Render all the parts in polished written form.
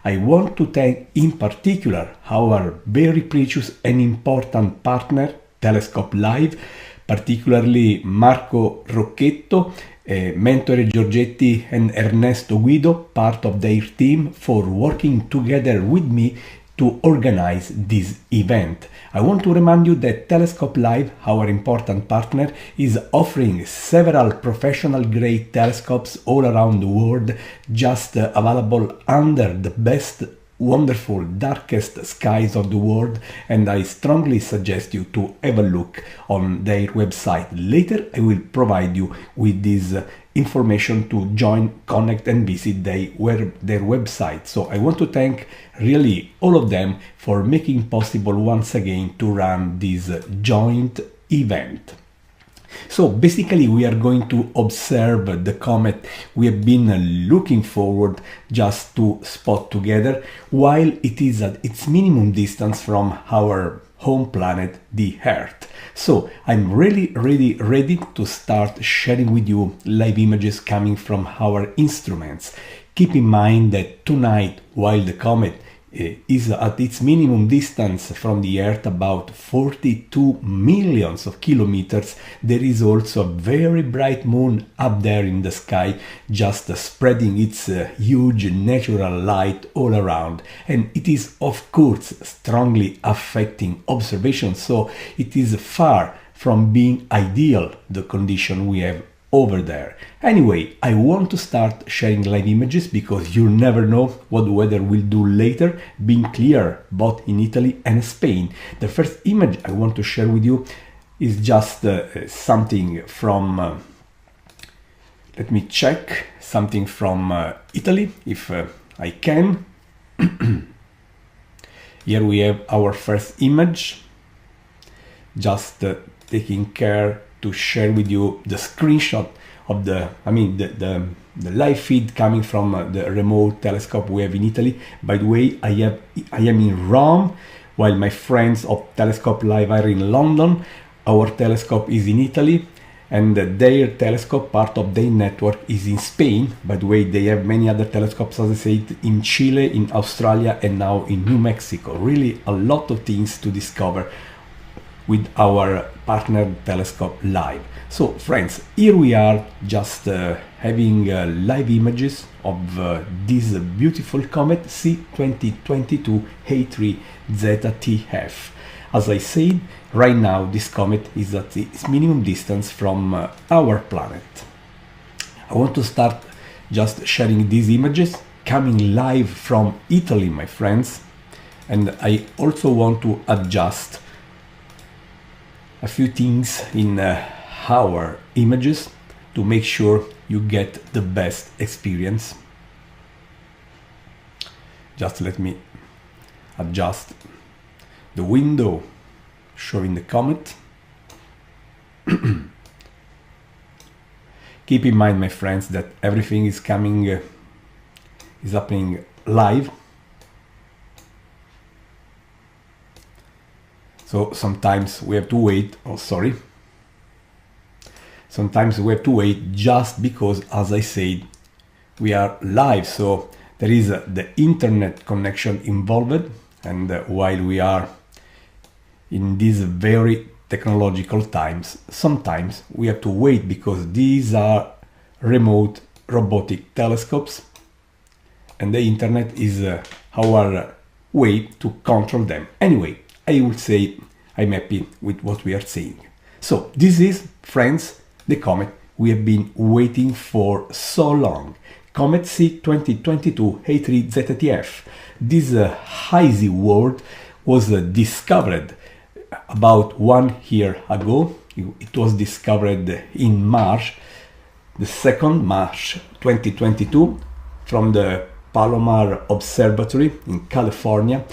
I want to thank in particular our very precious and important partner, Telescope Live, particularly Marco Rocchetto, Mentore Giorgetti and Ernesto Guido, part of their team, for working together with me to organize this event. I want to remind you that Telescope Live, our important partner, is offering several professional-grade telescopes all around the world, just available under the best, wonderful, darkest skies of the world, and I strongly suggest you to have a look on their website. Later, I will provide you with this information to join, connect and visit their website. So I want to thank really all of them for making possible once again to run this joint event. So basically we are going to observe the comet we have been looking forward just to spot together while it is at its minimum distance from our home planet, the Earth. So I'm really ready to start sharing with you live images coming from our instruments. Keep in mind that tonight, while the comet is at its minimum distance from the Earth, about 42 millions of kilometers, there is also a very bright moon up there in the sky, just spreading its huge natural light all around. And it is, of course, strongly affecting observation, so it is far from being ideal, the condition we have over there. Anyway, I want to start sharing live images because you never know what the weather will do later, being clear both in Italy and Spain. The first image I want to share with you is just something from, let me check, something from Italy, if I can. Here we have our first image, just taking care to share with you the screenshot of the live feed coming from the remote telescope we have in Italy. By the way, I am in Rome, while my friends of Telescope Live are in London. Our telescope is in Italy, and their telescope, part of their network, is in Spain. By the way, they have many other telescopes, as I said, in Chile, in Australia, and now in New Mexico. Really a lot of things to discover with our partner Telescope Live. So friends, here we are just having live images of this beautiful comet C2022 A3ZTF. As I said, right now this comet is at its minimum distance from our planet. I want to start just sharing these images coming live from Italy, my friends, and I also want to adjust a few things in our images to make sure you get the best experience. Just let me adjust the window showing the comet. Keep in mind, my friends, that everything is happening live. So sometimes we have to wait, sometimes we have to wait just because, as I said, we are live, so there is the internet connection involved, and while we are in these very technological times, sometimes we have to wait because these are remote robotic telescopes and the internet is our way to control them. Anyway, I would say I'm happy with what we are seeing. So this is, friends, the comet we have been waiting for so long. Comet C2022 A3ZTF. This hazy world was discovered about 1 year ago. It was discovered in March, the 2nd March 2022, from the Palomar Observatory in California,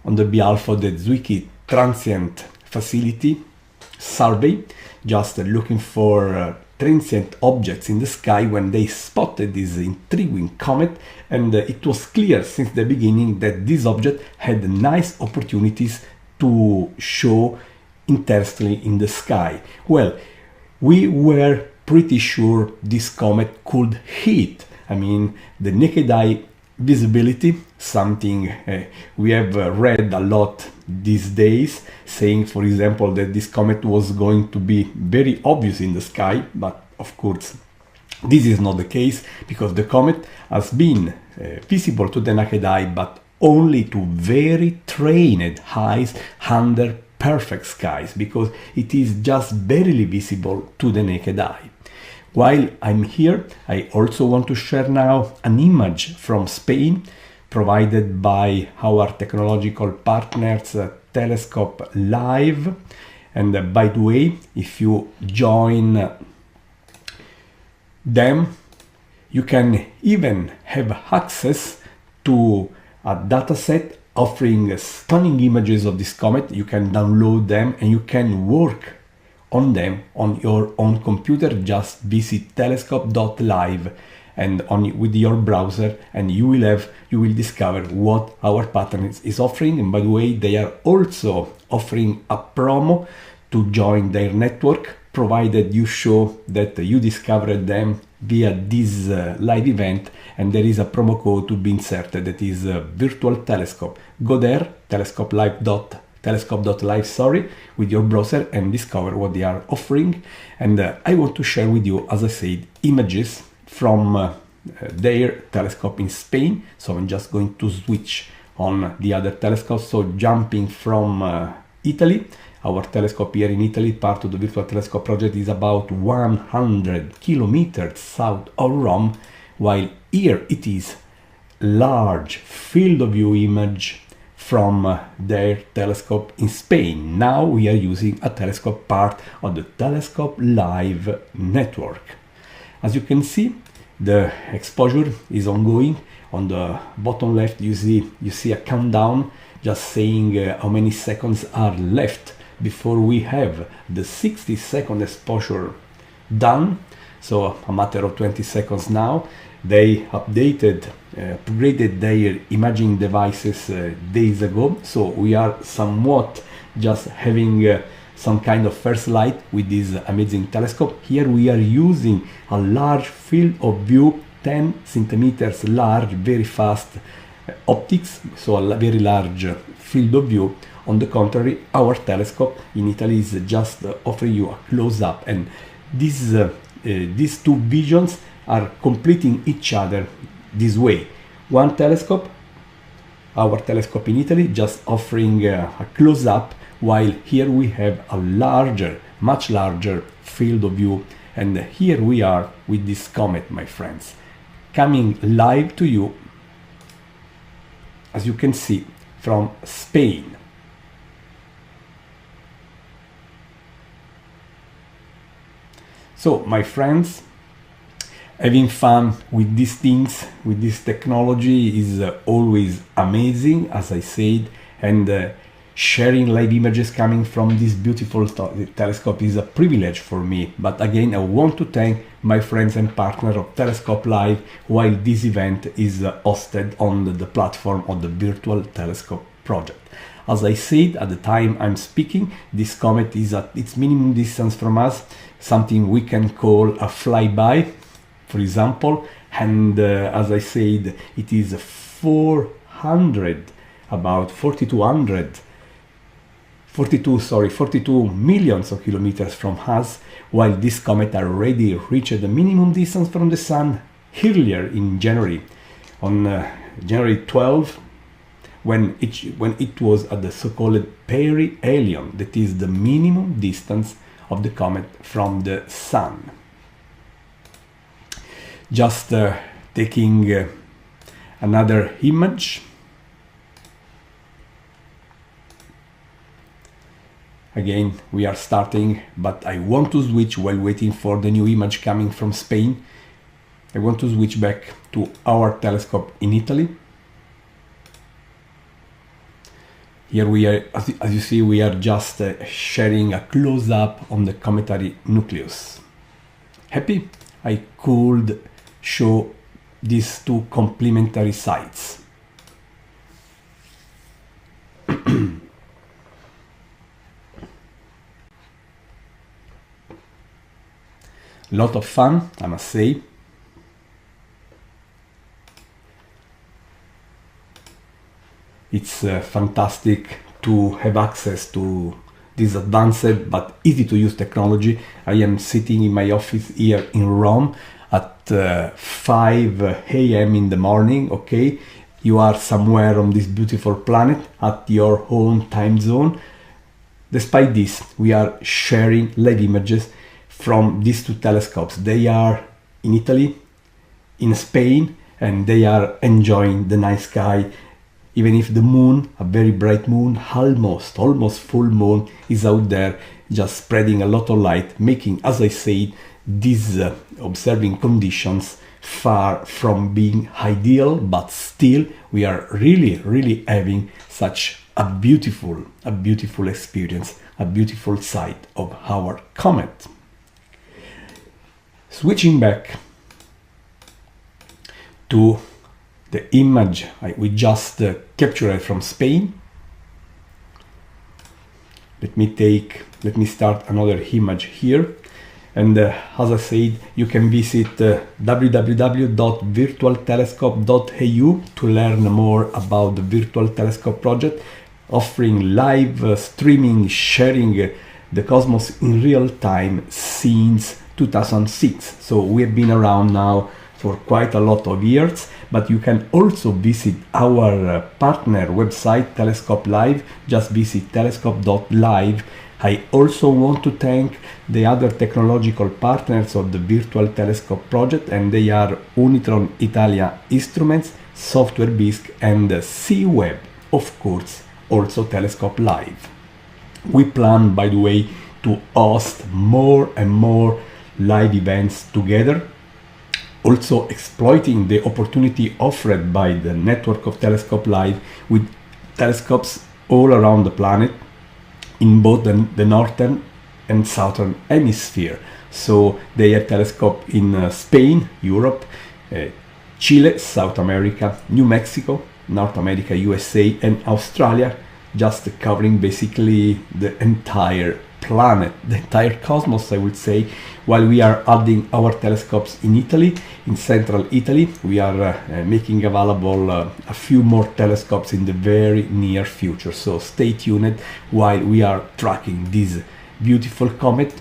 on the behalf of the Zwicky Transient Facility survey, just looking for transient objects in the sky when they spotted this intriguing comet, and it was clear since the beginning that this object had nice opportunities to show intensely in the sky. Well, we were pretty sure this comet could hit. I mean, the naked eye visibility, something we have read a lot these days, saying, for example, that this comet was going to be very obvious in the sky, but of course this is not the case, because the comet has been visible to the naked eye, but only to very trained eyes under perfect skies, because it is just barely visible to the naked eye. While I'm here, I also want to share now an image from Spain provided by our technological partners Telescope Live. And by the way, if you join them, you can even have access to a dataset offering stunning images of this comet. You can download them and you can work on them on your own computer. Just visit telescope.live and with your browser, and you will discover what our partner is offering. And by the way, they are also offering a promo to join their network, provided you show that you discovered them via this live event, and there is a promo code to be inserted that is virtual telescope. Go there, telescope.live, with your browser, and discover what they are offering. And I want to share with you, as I said, images from their telescope in Spain. So I'm just going to switch on the other telescope. So jumping from Italy, our telescope here in Italy, part of the Virtual Telescope project, is about 100 kilometers south of Rome, while here it is large field of view image from their telescope in Spain. Now we are using a telescope part of the Telescope Live network. As you can see, the exposure is ongoing. On the bottom left, you see a countdown just saying how many seconds are left before we have the 60-second exposure done. So a matter of 20 seconds now. They upgraded their imaging devices days ago, so we are somewhat just having some kind of first light with this amazing telescope. Here we are using a large field of view, 10 centimeters large, very fast optics, so a very large field of view. On the contrary, our telescope in Italy is just offering you a close-up, and these two visions are completing each other this way. One telescope, our telescope in Italy, just offering a close-up, while here we have a larger, much larger field of view. And here we are with this comet, my friends, coming live to you, as you can see, from Spain. So, my friends, having fun with these things, with this technology, is always amazing, as I said, and sharing live images coming from this beautiful telescope is a privilege for me. But again, I want to thank my friends and partner of Telescope Live while this event is hosted on the platform of the Virtual Telescope project. As I said at the time I'm speaking, this comet is at its minimum distance from us, something we can call a flyby, for example, and as I said, it is 42 millions of kilometers from us, while this comet already reached the minimum distance from the Sun earlier in January, on January 12, when it was at the so-called perihelion, that is the minimum distance of the comet from the Sun. Just taking another image. Again, we are starting, but I want to switch while waiting for the new image coming from Spain. I want to switch back to our telescope in Italy. Here we are, as you see, we are just sharing a close-up on the cometary nucleus. Happy I could show these two complementary sites. Lot of fun, I must say. It's fantastic to have access to this advanced but easy to use technology. I am sitting in my office here in Rome at 5 a.m. in the morning, okay? You are somewhere on this beautiful planet at your own time zone. Despite this, we are sharing live images from these two telescopes. They are in Italy, in Spain, and they are enjoying the night sky. Even if the moon, a very bright moon, almost full moon, is out there just spreading a lot of light, making, as I said, these observing conditions far from being ideal, but still we are really having such a beautiful experience, a beautiful sight of our comet. Switching back to the image we just captured from Spain. Let me start another image here. And as I said, you can visit www.virtualtelescope.eu to learn more about the Virtual Telescope project, offering live streaming, sharing the cosmos in real time since 2006. So we have been around now for quite a lot of years, but you can also visit our partner website, Telescope Live. Just visit telescope.live. I also want to thank the other technological partners of the Virtual Telescope project, and they are Unitron Italia Instruments, Software Bisq, and C-Web, of course, also Telescope Live. We plan, by the way, to host more and more live events together, also exploiting the opportunity offered by the network of Telescope Live with telescopes all around the planet in both the northern and southern hemisphere. So they have telescope in Spain, Europe, Chile, South America, New Mexico, North America, USA, and Australia, just covering basically the entire planet, the entire cosmos, I would say, while we are adding our telescopes in Italy, in central Italy. We are making available a few more telescopes in the very near future. So stay tuned while we are tracking this beautiful comet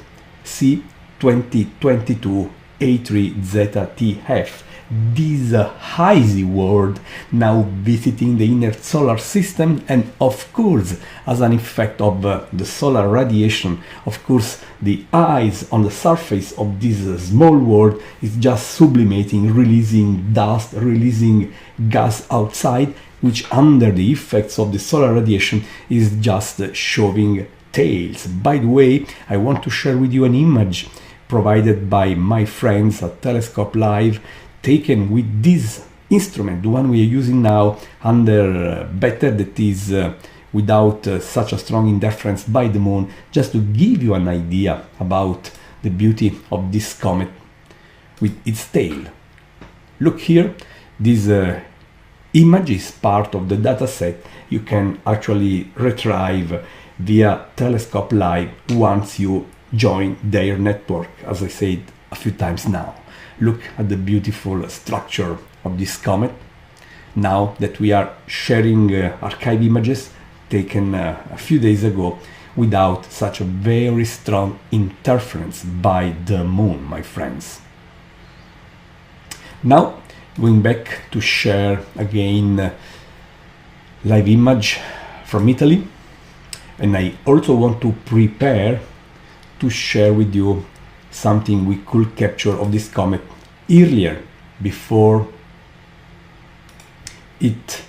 C2022 A3ZTF. This hazy world now visiting the inner solar system, and of course, as an effect of the solar radiation, of course, the ice on the surface of this small world is just sublimating, releasing dust, releasing gas outside, which under the effects of the solar radiation is just showing tails. By the way, I want to share with you an image provided by my friends at Telescope Live, taken with this instrument, the one we are using now, under better, that is without such a strong interference by the moon, just to give you an idea about the beauty of this comet with its tail. Look here, this image is part of the data set you can actually retrieve via Telescope Live once you join their network, as I said a few times now. Look at the beautiful structure of this comet. Now that we are sharing archive images taken a few days ago without such a very strong interference by the moon, my friends. Now, going back to share again live image from Italy, and I also want to prepare to share with you something we could capture of this comet earlier, before it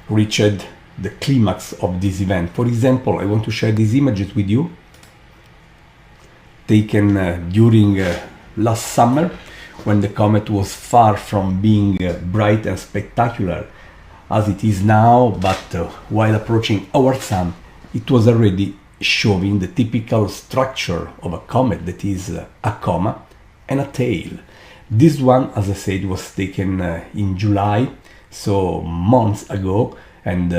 reached the climax of this event. For example, I want to share these images with you, taken during last summer, when the comet was far from being bright and spectacular as it is now, but while approaching our sun, it was already showing the typical structure of a comet, that is a coma and a tail. This one, as I said, was taken in July, so months ago, and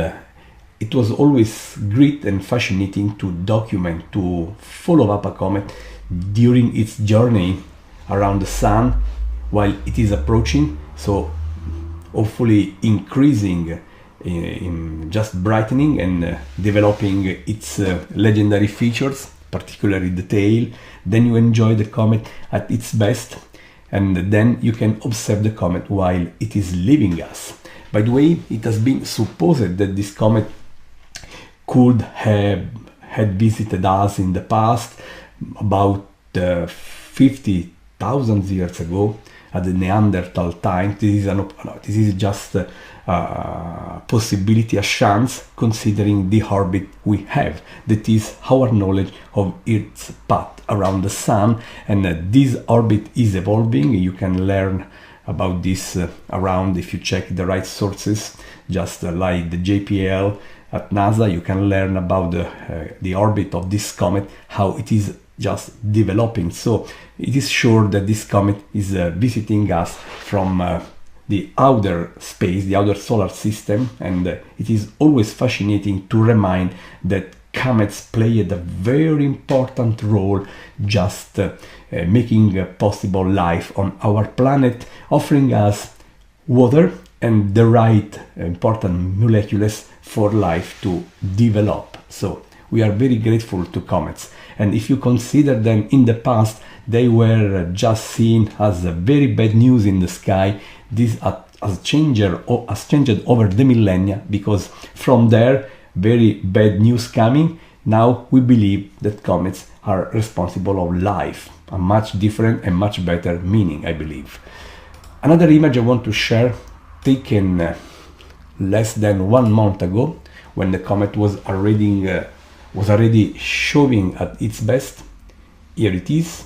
it was always great and fascinating to document, to follow up a comet during its journey around the sun while it is approaching, so hopefully increasing in just brightening and developing its legendary features, particularly the tail. Then you enjoy the comet at its best, and then you can observe the comet while it is leaving us. By the way, it has been supposed that this comet could have had visited us in the past, about 50,000 years ago, at the Neanderthal time. This is just a possibility, a chance, considering the orbit we have. That is our knowledge of Earth's path around the Sun, and this orbit is evolving. You can learn about this around, if you check the right sources, just like the JPL at NASA. You can learn about the orbit of this comet, how it is just developing. So it is sure that this comet is visiting us from the outer space, the outer solar system, and it is always fascinating to remind that comets played a very important role, just making possible life on our planet, offering us water and the right important molecules for life to develop. So we are very grateful to comets. And if you consider them in the past, they were just seen as very bad news in the sky. This has changed over the millennia, because from there, very bad news coming. Now we believe that comets are responsible of life, a much different and much better meaning, I believe. Another image I want to share, taken less than 1 month ago, when the comet was already showing at its best. Here it is.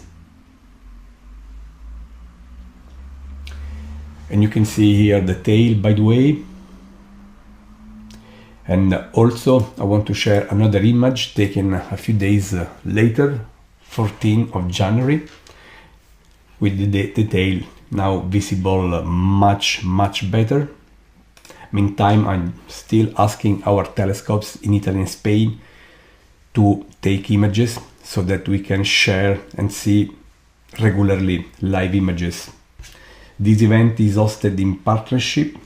And you can see here the tail, by the way. And also I want to share another image taken a few days later, 14th of January, with the tail now visible much better. Meantime, I'm still asking our telescopes in Italy and Spain to take images so that we can share and see regularly live images. This event is hosted in partnership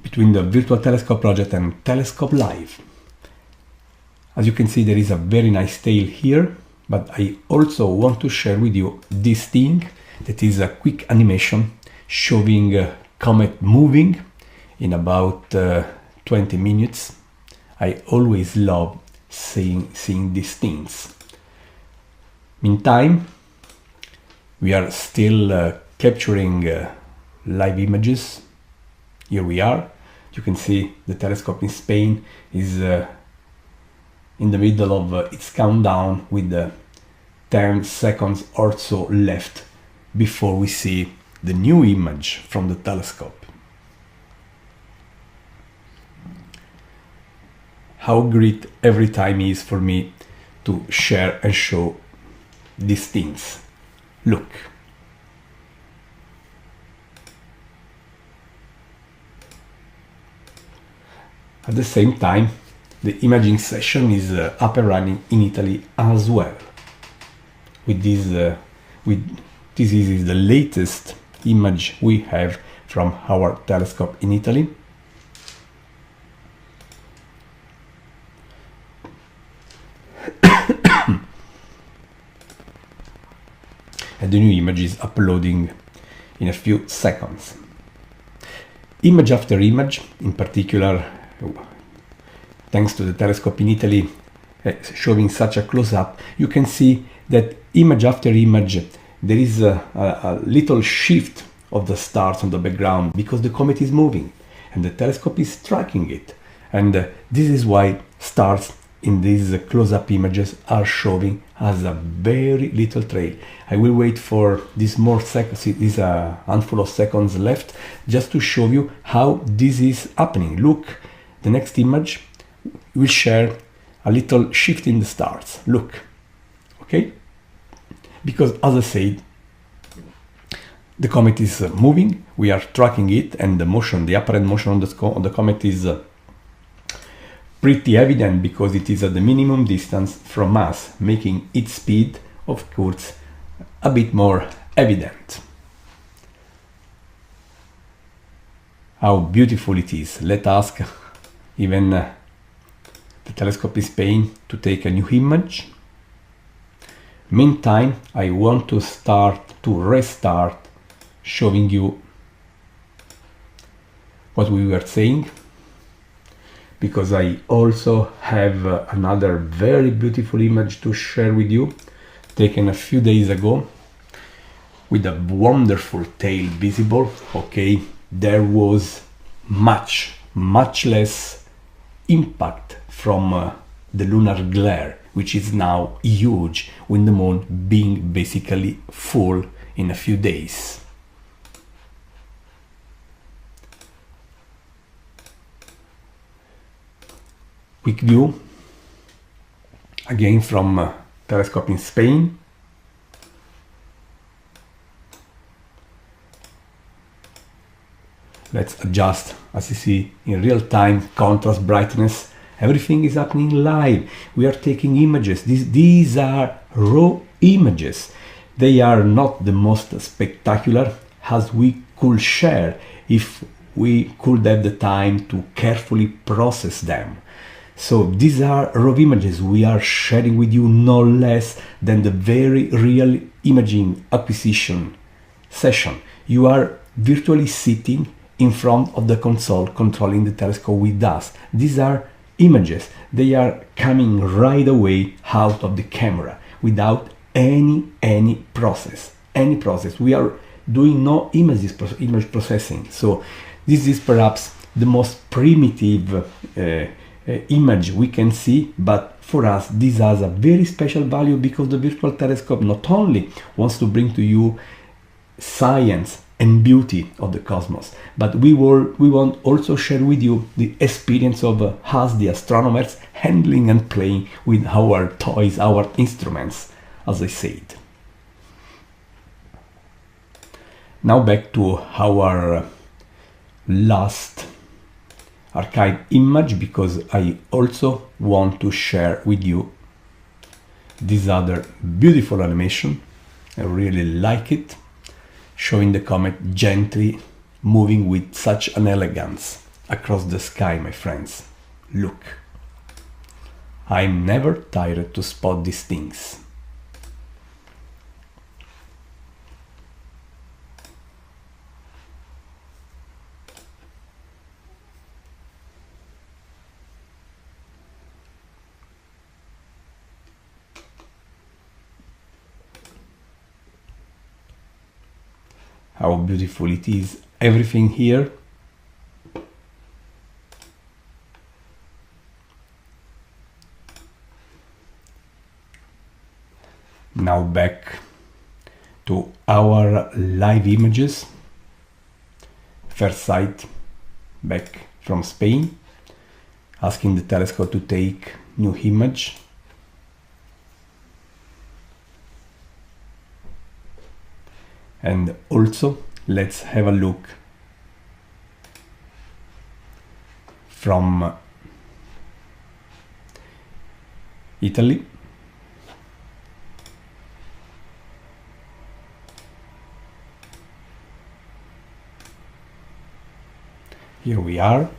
between the Virtual Telescope Project and Telescope Live. As you can see, there is a very nice tail here, but I also want to share with you this thing that is a quick animation showing a comet moving in about 20 minutes. I always love seeing these things. Meantime, we are still capturing live images. Here we are. You can see the telescope in Spain is in the middle of its countdown, with 10 seconds or so left before we see the new image from the telescope. How great every time is for me to share and show these things. Look. At the same time, the imaging session is up and running in Italy as well. This is the latest image we have from our telescope in Italy. And the new image is uploading in a few seconds. Image after image, in particular, thanks to the telescope in Italy showing such a close-up, you can see that image after image there is a little shift of the stars on the background, because the comet is moving and the telescope is tracking it. And this is why stars in these close-up images are showing as a very little trail. I will wait for this more seconds, it is a handful of seconds left, just to show you how this is happening. Look, the next image will share a little shift in the stars. Look, okay? Because as I said, the comet is moving, we are tracking it, and the motion, the apparent motion on the comet is pretty evident, because it is at the minimum distance from us, making its speed, of course, a bit more evident. how beautiful it is. Let's ask even the telescope in Spain to take a new image. Meantime, I want to restart showing you what we were saying, because I also have another very beautiful image to share with you, taken a few days ago, with a wonderful tail visible. Okay, there was much less impact from the lunar glare, which is now huge, with the moon being basically full in a few days. Quick view again from telescope in Spain. Let's adjust, as you see, in real time, contrast, brightness. Everything is happening live. We are taking images. These are raw images. They are not the most spectacular, as we could share if we could have the time to carefully process them. So these are raw images we are sharing with you, no less than the very real imaging acquisition session. You are virtually sitting in front of the console controlling the telescope with us. These are images. They are coming right away out of the camera without any process. We are doing no image processing. So this is perhaps the most primitive image we can see, but for us this has a very special value, because the virtual telescope not only wants to bring to you science and beauty of the cosmos, but we want also share with you the experience of us, the astronomers, handling and playing with our toys, our instruments, as I said. Now back to our last archive image, because I also want to share with you this other beautiful animation. I really like it, showing the comet gently moving with such an elegance across the sky, my friends. Look, I'm never tired to spot these things. How beautiful it is, everything here. Now back to our live images. First sight back from Spain, asking the telescope to take new image. And also, let's have a look from Italy. Here we are.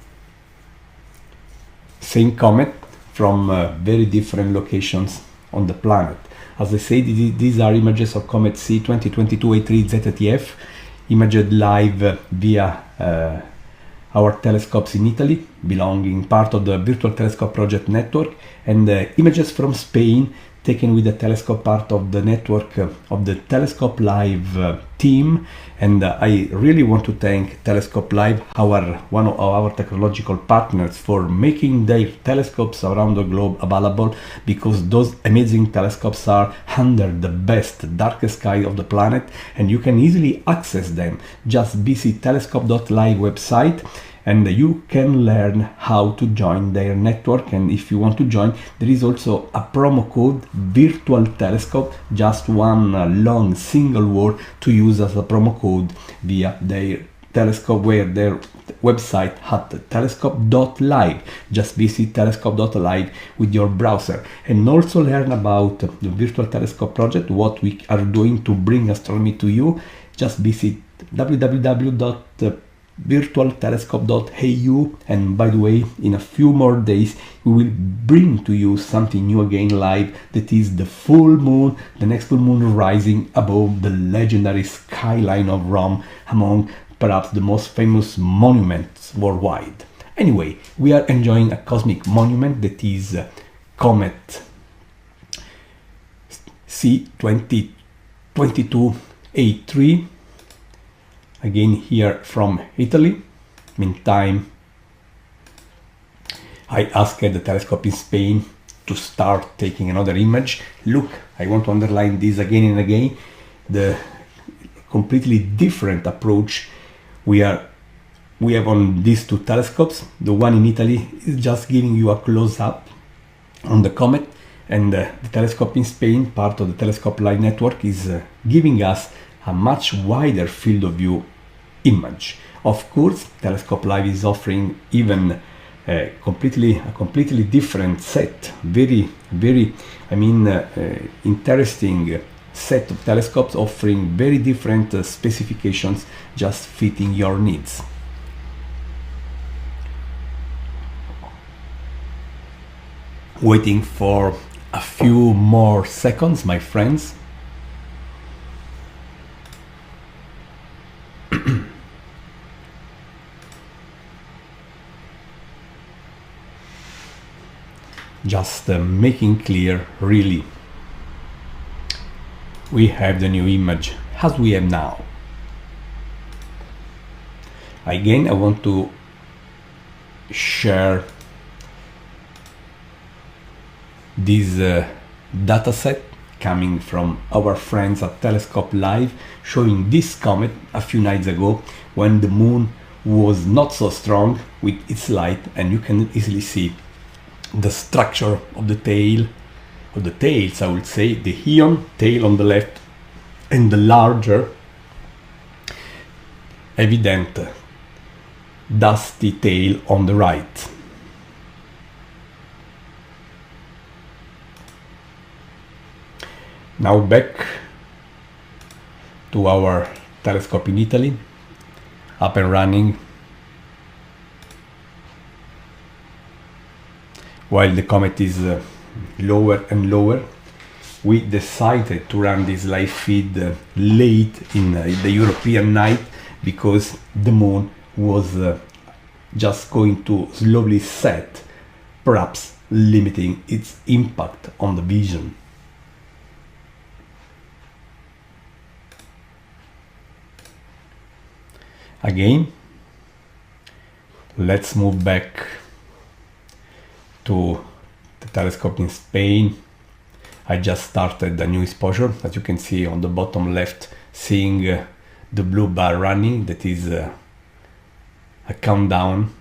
Same comet from very different locations on the planet. As I said, these are images of comet C 2022A3 ZTF, imaged live via our telescopes in Italy, belonging part of the Virtual Telescope Project network, and images from Spain taken with the telescope part of the network of the Telescope Live team. And I really want to thank Telescope Live, one of our technological partners, for making their telescopes around the globe available, because those amazing telescopes are under the best darkest sky of the planet, and you can easily access them. Just visit telescope.live website and you can learn how to join their network. And if you want to join, there is also a promo code virtual telescope, just one long single word to use as a promo code via their telescope, where their website at telescope.live. Just visit telescope.live with your browser and also learn about the Virtual Telescope Project, what we are doing to bring astronomy to you. Just visit www.telescope.live virtualtelescope.eu, and by the way, in a few more days we will bring to you something new again live, that is the full moon, the next full moon rising above the legendary skyline of Rome, among perhaps the most famous monuments worldwide. Anyway, we are enjoying a cosmic monument that is comet C2022A3, again here from Italy. Meantime, I asked the telescope in Spain to start taking another image. Look, I want to underline this again and again, the completely different approach we have on these two telescopes. The one in Italy is just giving you a close-up on the comet, and the telescope in Spain, part of the Telescope Live network, is giving us a much wider field of view image. Of course, Telescope Live is offering even a completely different set, very interesting set of telescopes, offering very different specifications, just fitting your needs. Waiting for a few more seconds, my friends. Just making clear, really, we have the new image as we have now. Again, I want to share this dataset coming from our friends at Telescope Live, showing this comet a few nights ago when the moon was not so strong with its light, and you can easily see the structure of the tail, of the tails, I would say, the Ion tail on the left and the larger evident dusty tail on the right. Now back to our telescope in Italy, up and running. While the comet is lower and lower, we decided to run this live feed late in the European night, because the moon was just going to slowly set, perhaps limiting its impact on the vision. Again, let's move back to the telescope in Spain. I just started a new exposure, as you can see on the bottom left, seeing the blue bar running, that is a countdown.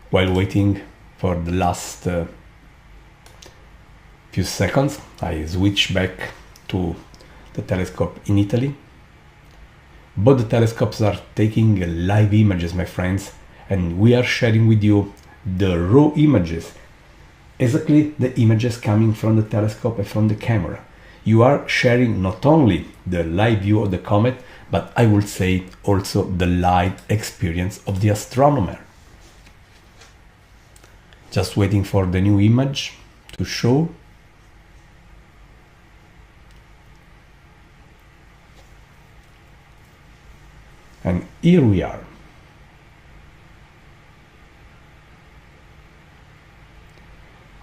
While waiting for the last few seconds, I switch back to the telescope in Italy. Both the telescopes are taking live images, my friends, and we are sharing with you the raw images, exactly the images coming from the telescope and from the camera. You are sharing not only the live view of the comet, but I would say also the live experience of the astronomer. Just waiting for the new image to show. And here we are.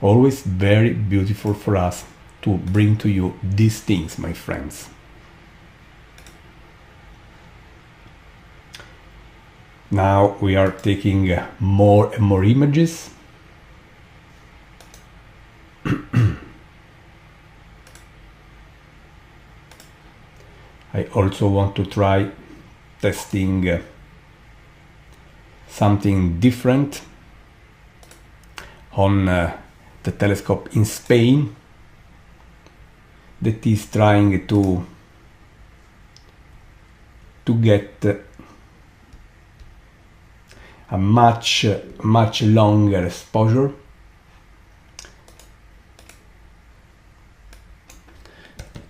Always very beautiful for us to bring to you these things, my friends. Now we are taking more and more images. I also want to try testing something different on the telescope in Spain, that is trying to get a much longer exposure.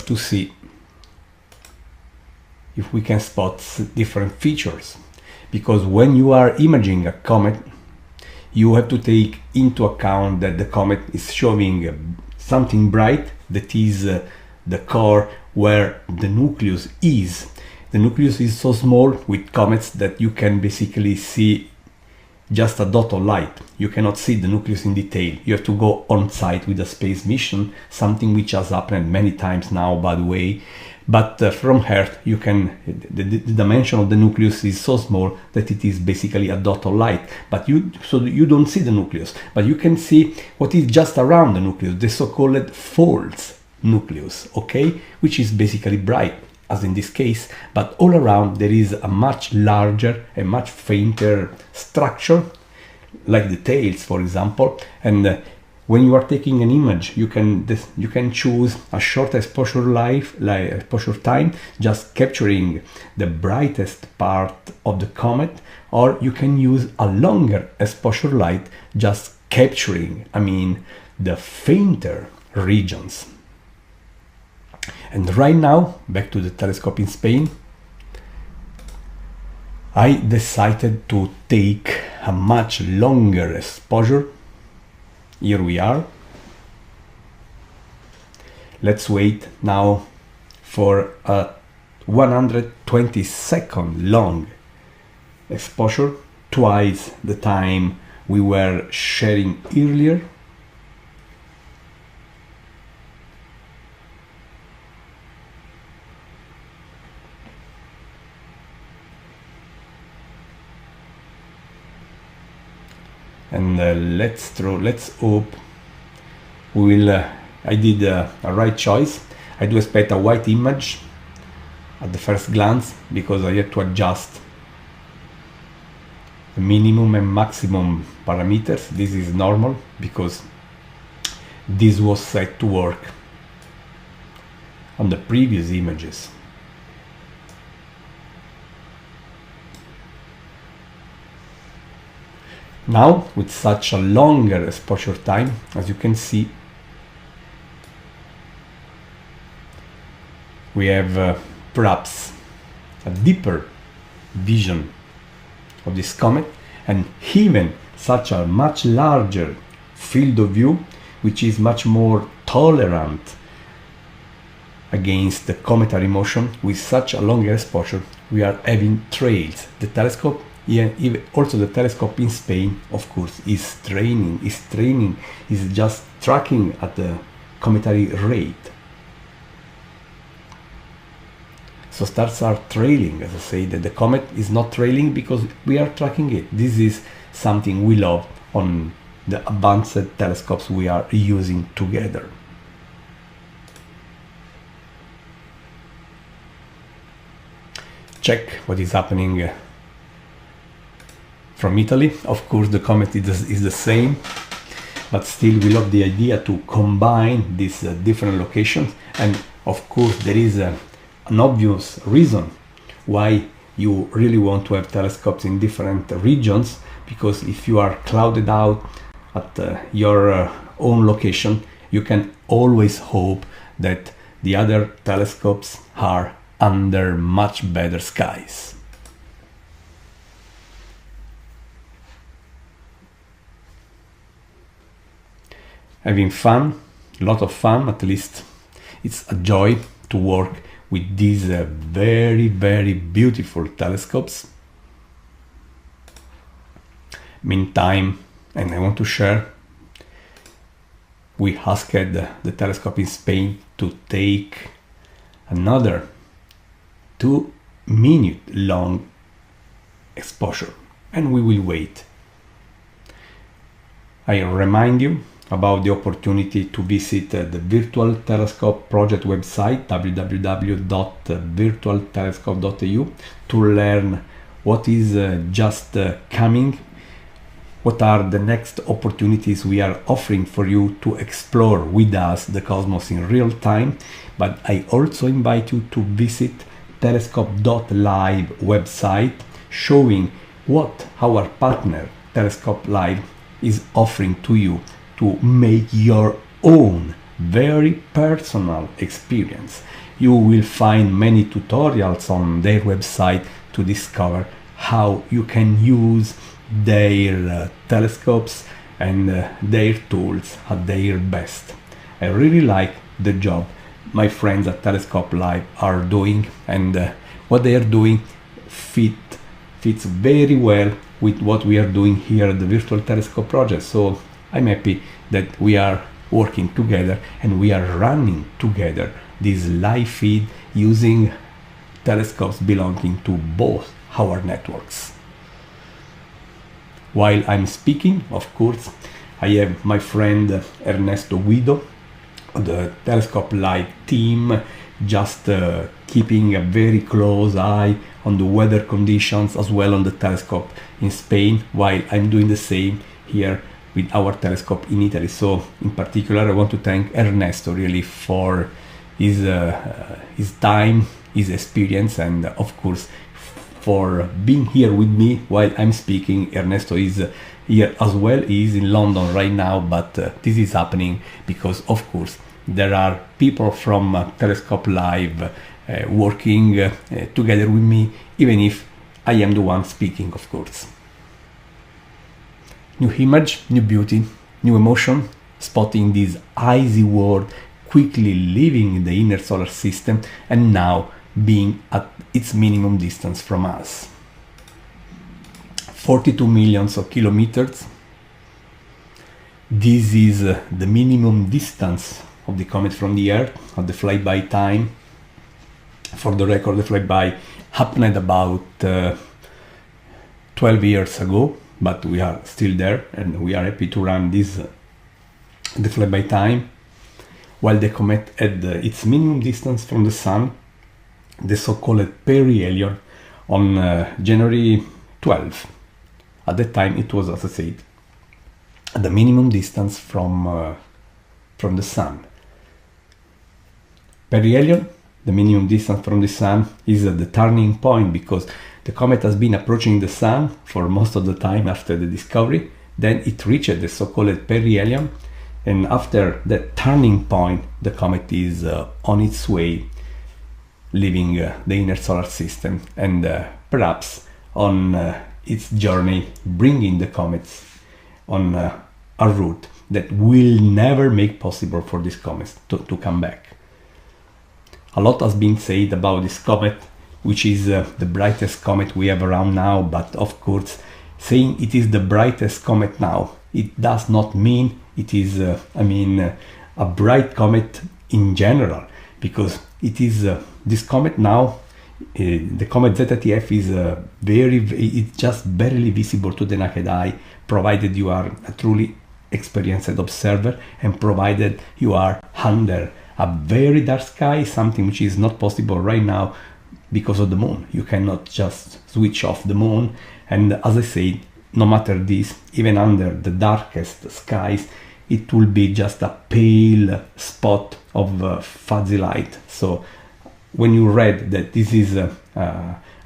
To see if we can spot different features. Because when you are imaging a comet, you have to take into account that the comet is showing something bright, that is the core where the nucleus is. The nucleus is so small with comets that you can basically see just a dot of light. You cannot see the nucleus in detail. You have to go on site with a space mission, something which has happened many times now, by the way. But from Earth, you can, the dimension of the nucleus is so small that it is basically a dot of light. But so you don't see the nucleus, but you can see what is just around the nucleus, the so-called false nucleus, okay, which is basically bright, as in this case, but all around there is a much larger and much fainter structure, like the tails, for example. And when you are taking an image, you can choose a short exposure time, just capturing the brightest part of the comet, or you can use a longer exposure light, just capturing, the fainter regions. And right now, back to the telescope in Spain, I decided to take a much longer exposure. Here we are. Let's wait now for a 120-second long exposure, twice the time we were sharing earlier. And let's hope we will. I did a right choice. I do expect a white image at the first glance, because I had to adjust the minimum and maximum parameters. This is normal because this was set to work on the previous images. Now, with such a longer exposure time, as you can see, we have perhaps a deeper vision of this comet, and even such a much larger field of view, which is much more tolerant against the cometary motion. With such a longer exposure, we are having trails. The telescope, even also the telescope in Spain, of course, is just tracking at the cometary rate. So stars are trailing. As I say, that the comet is not trailing because we are tracking it. This is something we love on the advanced telescopes we are using together. Check what is happening from Italy. Of course, the comet is the same, but still we love the idea to combine these different locations. And of course, there is an obvious reason why you really want to have telescopes in different regions, because if you are clouded out at your own location, you can always hope that the other telescopes are under much better skies. Having fun, a lot of fun, at least it's a joy to work with these very, very beautiful telescopes. Meantime, and I want to share, we asked the telescope in Spain to take another 2-minute long exposure, and we will wait. I remind you about the opportunity to visit the Virtual Telescope Project website, www.virtualtelescope.eu, to learn what is just coming, what are the next opportunities we are offering for you to explore with us the cosmos in real time. But I also invite you to visit telescope.live website, showing what our partner Telescope Live is offering to you to make your own very personal experience you will find many tutorials on their website to discover how you can use their telescopes and their tools at their best. I really like the job my friends at Telescope Live are doing, and what they are doing fits very well with what we are doing here at the Virtual Telescope Project. So I'm happy that we are working together and we are running together this live feed using telescopes belonging to both our networks. While I'm speaking, of course, I have my friend Ernesto Guido, the Telescope Live team, just keeping a very close eye on the weather conditions as well on the telescope in Spain, while I'm doing the same here with our telescope in Italy. So in particular, I want to thank Ernesto really for his time, his experience, and of course for being here with me while I'm speaking. Ernesto is here as well. He is in London right now, but this is happening because of course there are people from Telescope Live working together with me, even if I am the one speaking, of course. New image, new beauty, new emotion, spotting this icy world quickly leaving the inner solar system and now being at its minimum distance from us. 42 millions of kilometers. This is the minimum distance of the comet from the Earth at the flyby time. For the record, the flyby happened about 12 years ago, but we are still there and we are happy to run this the flyby time. While the comet had its minimum distance from the Sun, the so-called perihelion, on January 12. At that time it was, as I said, the minimum distance from the Sun. Perihelion, the minimum distance from the Sun, is the turning point because the comet has been approaching the Sun for most of the time after the discovery. Then it reached the so-called perihelion, and after that turning point, the comet is on its way leaving the inner solar system and perhaps on its journey bringing the comets on a route that will never make possible for these comets to come back. A lot has been said about this comet, which is the brightest comet we have around now, but of course saying it is the brightest comet now, it does not mean it is a bright comet in general, because it is this comet now, the comet ZTF is it's just barely visible to the naked eye, provided you are a truly experienced observer and provided you are under a very dark sky, something which is not possible right now because of the moon. You cannot just switch off the moon, and as I said, no matter this, even under the darkest skies, it will be just a pale spot of fuzzy light. So when you read that this is a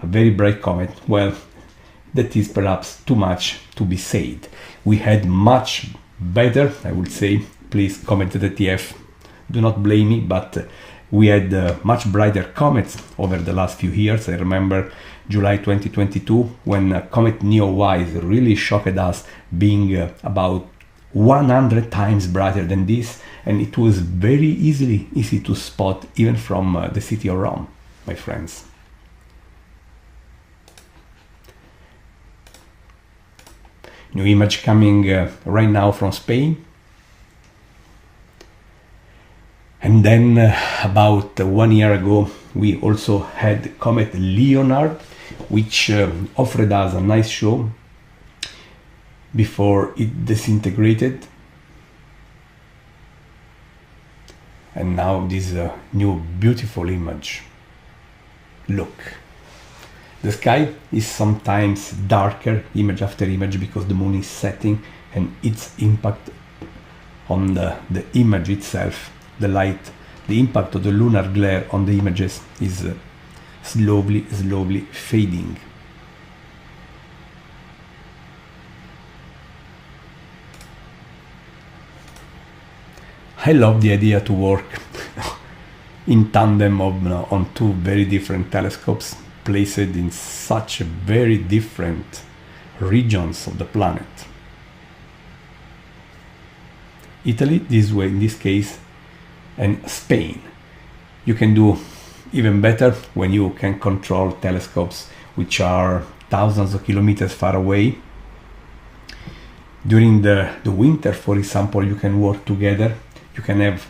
very bright comet, well, that is perhaps too much to be said. We had much better, I would say, please comment ZTF, do not blame me, but we had much brighter comets over the last few years. I remember July 2022 when comet Neowise really shocked us, being about 100 times brighter than this, and it was very easy to spot even from the city of Rome, my friends. New image coming right now from Spain. And then about 1 year ago we also had comet Leonard, which offered us a nice show before it disintegrated. And now this new beautiful image. Look, the sky is sometimes darker image after image because the moon is setting, and its impact on the image itself, the light, the impact of the lunar glare on the images is slowly fading. I love the idea to work in tandem on two very different telescopes placed in such very different regions of the planet. Italy, this way, in this case, and Spain. You can do even better when you can control telescopes which are thousands of kilometers far away. During the winter, for example, you can work together. You can have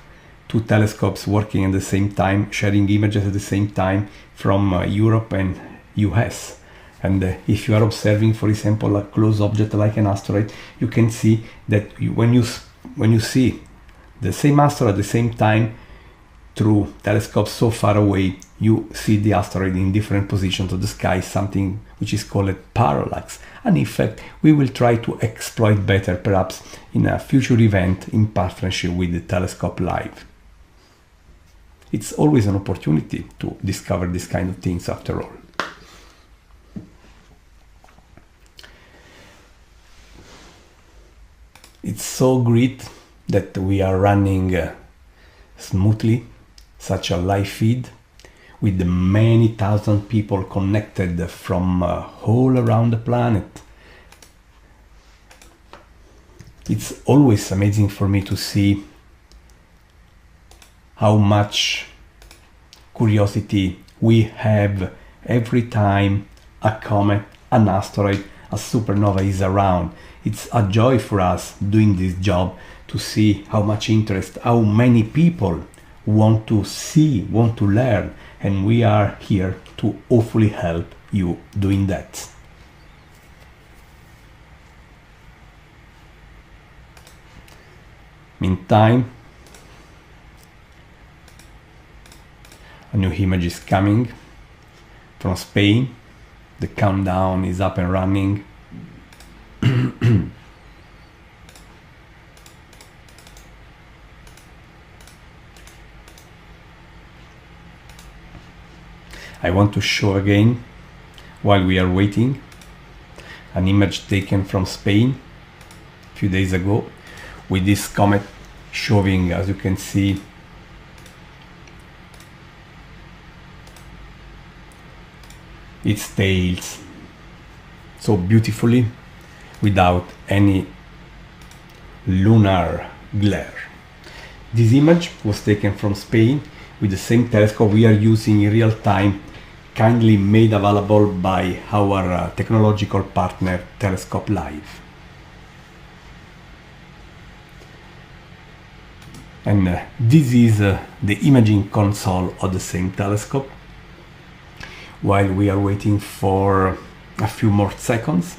two telescopes working at the same time, sharing images at the same time from Europe and US. And if you are observing, for example, a close object like an asteroid, you can see that when you see the same asteroid at the same time through telescopes so far away, you see the asteroid in different positions of the sky, something which is called parallax. And in fact, we will try to exploit better, perhaps in a future event in partnership with the Telescope Live. It's always an opportunity to discover this kind of things after all. It's so great that we are running smoothly such a live feed with many thousand people connected from all around the planet. It's always amazing for me to see how much curiosity we have every time a comet, an asteroid, a supernova is around. It's a joy for us doing this job to see how much interest, how many people want to see, want to learn, and we are here to hopefully help you doing that. Meantime, a new image is coming from Spain. The countdown is up and running. I want to show again, while we are waiting, an image taken from Spain a few days ago with this comet showing, as you can see, its tails so beautifully without any lunar glare. This image was taken from Spain with the same telescope we are using in real time, kindly made available by our technological partner Telescope Live. And this is the imaging console of the same telescope. While we are waiting for a few more seconds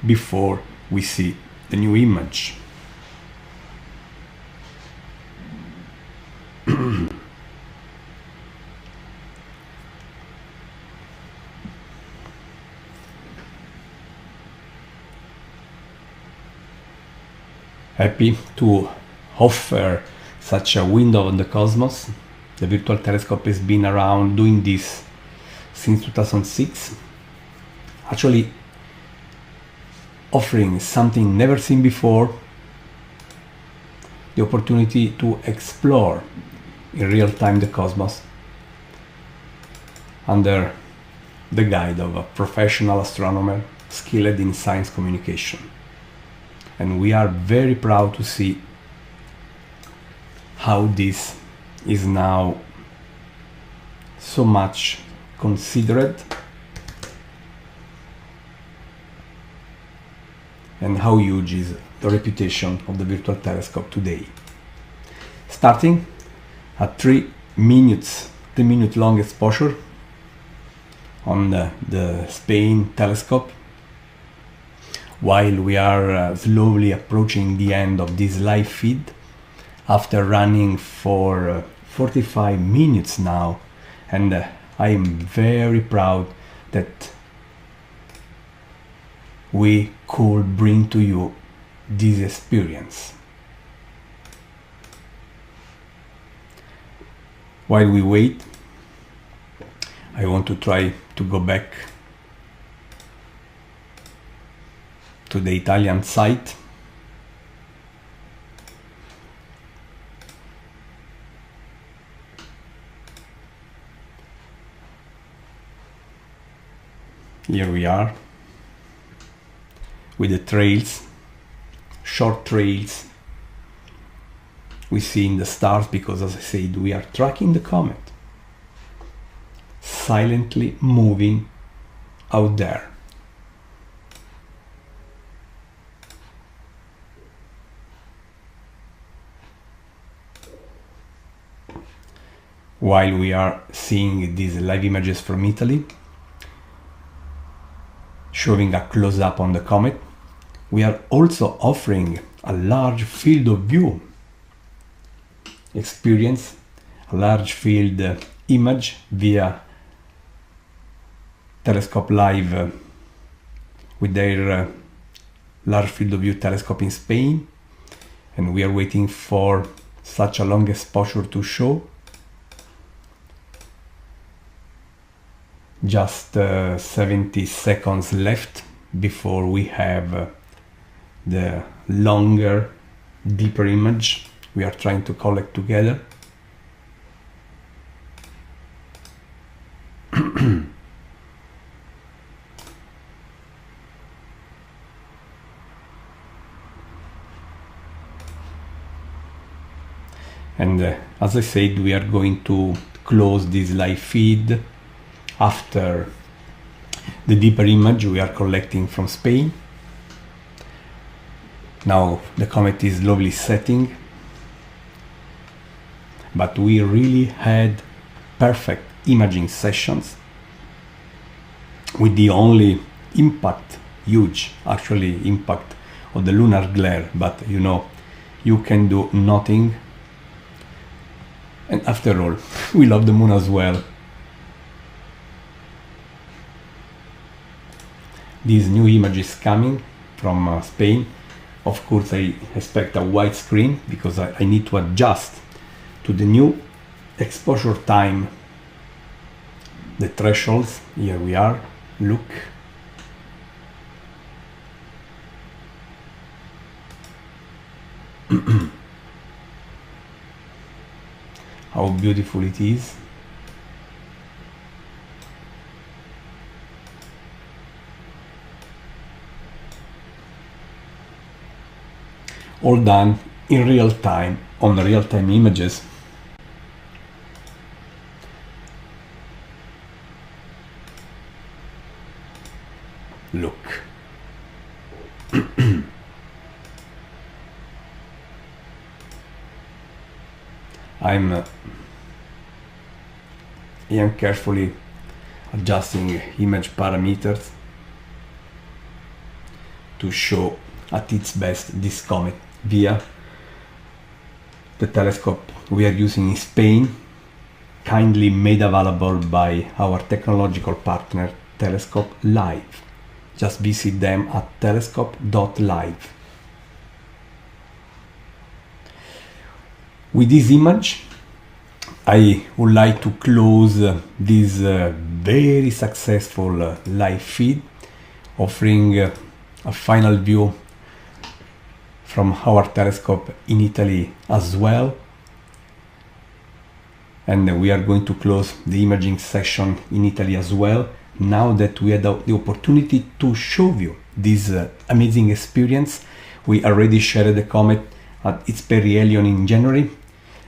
before we see the new image. Happy to offer such a window on the cosmos. The virtual telescope has been around doing this since 2006, actually offering something never seen before, the opportunity to explore in real time the cosmos under the guide of a professional astronomer skilled in science communication. And we are very proud to see how this is now so much considered and how huge is the reputation of the virtual telescope today. Starting at 3 minute long exposure on the Spain telescope, while we are slowly approaching the end of this live feed after running for 45 minutes now, and I am very proud that we could bring to you this experience. While we wait, I want to try to go back to the Italian site Here we are with the trails, short trails we see in the stars, because as I said, we are tracking the comet silently moving out there. While we are seeing these live images from Italy, showing a close-up on the comet, we are also offering a large field of view experience, a large field image via Telescope Live with their large field of view telescope in Spain, and we are waiting for such a long exposure to show. Just 70 seconds left before we have the longer, deeper image we are trying to collect together. And as I said, we are going to close this live feed after the deeper image we are collecting from Spain. Now the comet is slowly setting, but we really had perfect imaging sessions with the only impact, huge actually impact of the lunar glare, but you know, you can do nothing. And after all, we love the moon as well. This new image is coming from Spain. Of course, I expect a wide screen because I need to adjust to the new exposure time, the thresholds. Here we are, look. How beautiful it is. All done in real time on the real-time images. Look. I am carefully adjusting image parameters to show at its best this comet via the telescope we are using in Spain, kindly made available by our technological partner Telescope Live. Just visit them at telescope.live. With this image, I would like to close this very successful live feed, offering a final view from our telescope in Italy as well. And we are going to close the imaging session in Italy as well, now that we had the opportunity to show you this amazing experience. We already shared the comet at its perihelion in January,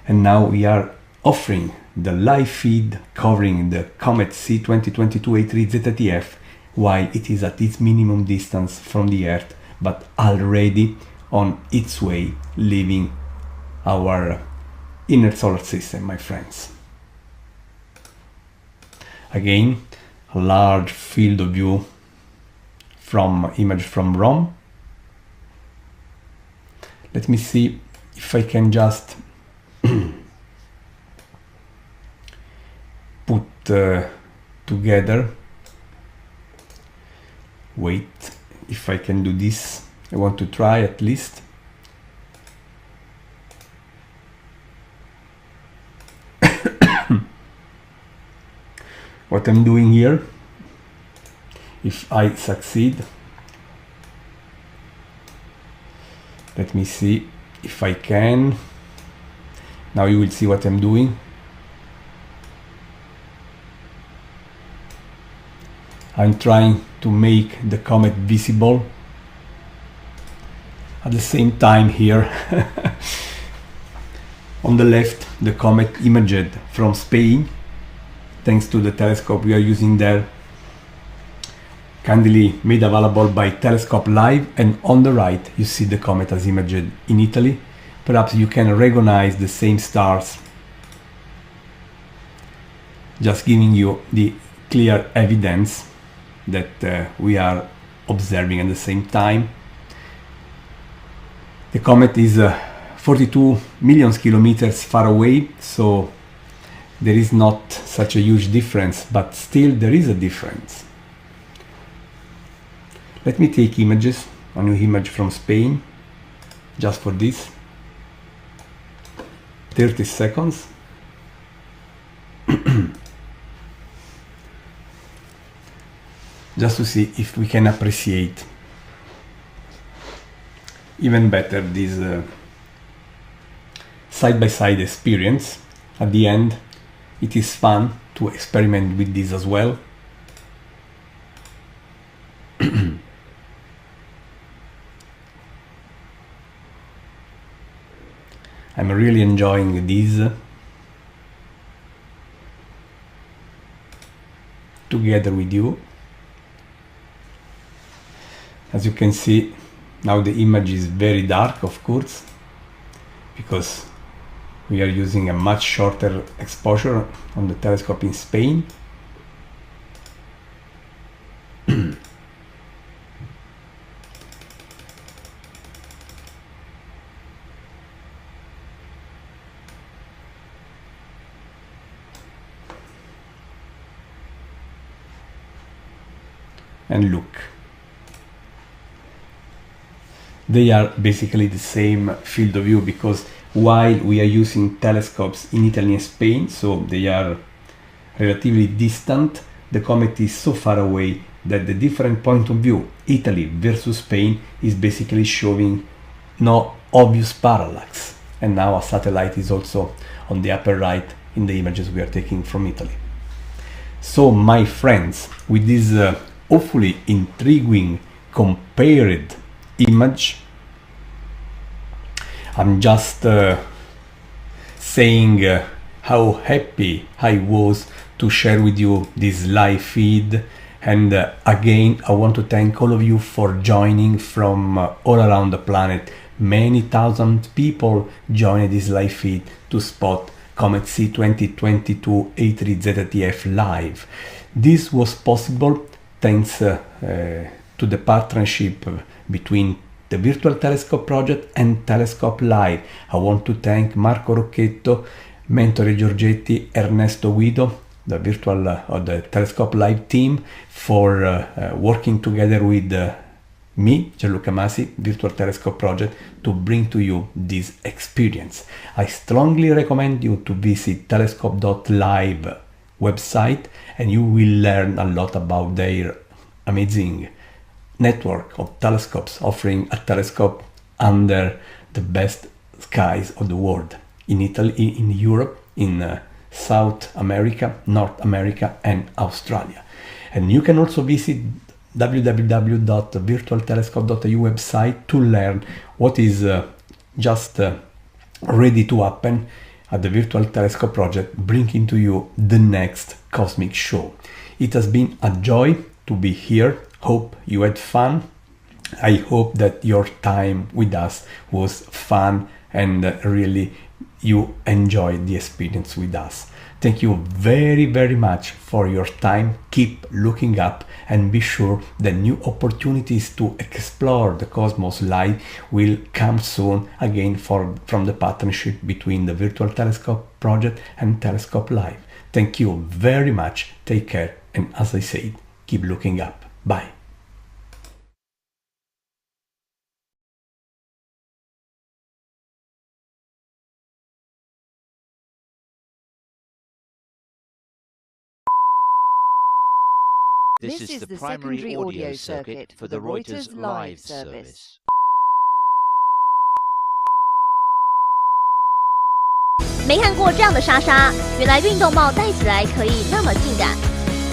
and now we are offering the live feed covering the comet C2022A3 ZTF while it is at its minimum distance from the Earth, but already on its way leaving our inner solar system, my friends. Again, a large field of view from image from Rome. Let me see if I can just put together. Wait, if I can do this. I want to try at least. What I'm doing here, if I succeed, let me see if I can. Now you will see what I'm doing. I'm trying to make the comet visible. At the same time here, on the left, the comet imaged from Spain, thanks to the telescope we are using there, kindly made available by Telescope Live, and on the right you see the comet as imaged in Italy. Perhaps you can recognize the same stars, just giving you the clear evidence that we are observing at the same time. The comet is 42 million kilometers far away, so there is not such a huge difference, but still there is a difference. Let me take images, a new image from Spain, just for this. 30 seconds. Just to see if we can appreciate even better this side-by-side experience. At the end, it is fun to experiment with this as well. I'm really enjoying this together with you. As you can see, now the image is very dark, of course, because we are using a much shorter exposure on the telescope in Spain. And look, they are basically the same field of view, because while we are using telescopes in Italy and Spain, so they are relatively distant, the comet is so far away that the different point of view, Italy versus Spain, is basically showing no obvious parallax. And now a satellite is also on the upper right in the images we are taking from Italy. So my friends, with this hopefully intriguing compared image, I'm just saying how happy I was to share with you this live feed. And again, I want to thank all of you for joining from all around the planet. Many thousand people joined this live feed to spot Comet C 2022 A3ZTF live. This was possible thanks to the partnership between the Virtual Telescope Project and Telescope Live. I want to thank Marco Rocchetto, Mentore Giorgetti, Ernesto Guido, the Virtual or the Telescope Live team, for working together with me, Gianluca Masi, Virtual Telescope Project, to bring to you this experience. I strongly recommend you to visit telescope.live website, and you will learn a lot about their amazing network of telescopes, offering a telescope under the best skies of the world, in Italy, in Europe, in South America, North America, and Australia. And you can also visit www.virtualtelescope.eu website to learn what is just ready to happen at the Virtual Telescope Project, bringing to you the next cosmic show. It has been a joy to be here. Hope you had fun. I hope that your time with us was fun and really you enjoyed the experience with us. Thank you very, very much for your time. Keep looking up and be sure that new opportunities to explore the cosmos live will come soon again from the partnership between the Virtual Telescope Project and Telescope Live. Thank you very much. Take care. And as I said, keep looking up. Bye. This is the primary audio circuit for the Reuters Live service. 没看过这样的莎莎，原来运动帽戴起来可以那么性感。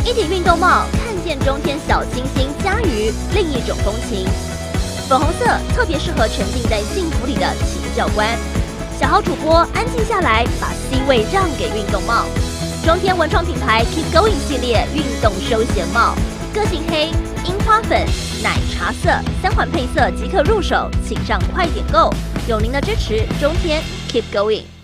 一顶运动帽看见中天小清新家鱼另一种风情。粉红色特别适合沉浸在幸福里的请教官。小豪主播安静下来，把 C 位让给运动帽。中天文创品牌 Keep Going 系列运动休闲帽，个性黑、樱花粉、奶茶色3款配色即可入手，请上快点购。有您的支持，中天 Keep Going。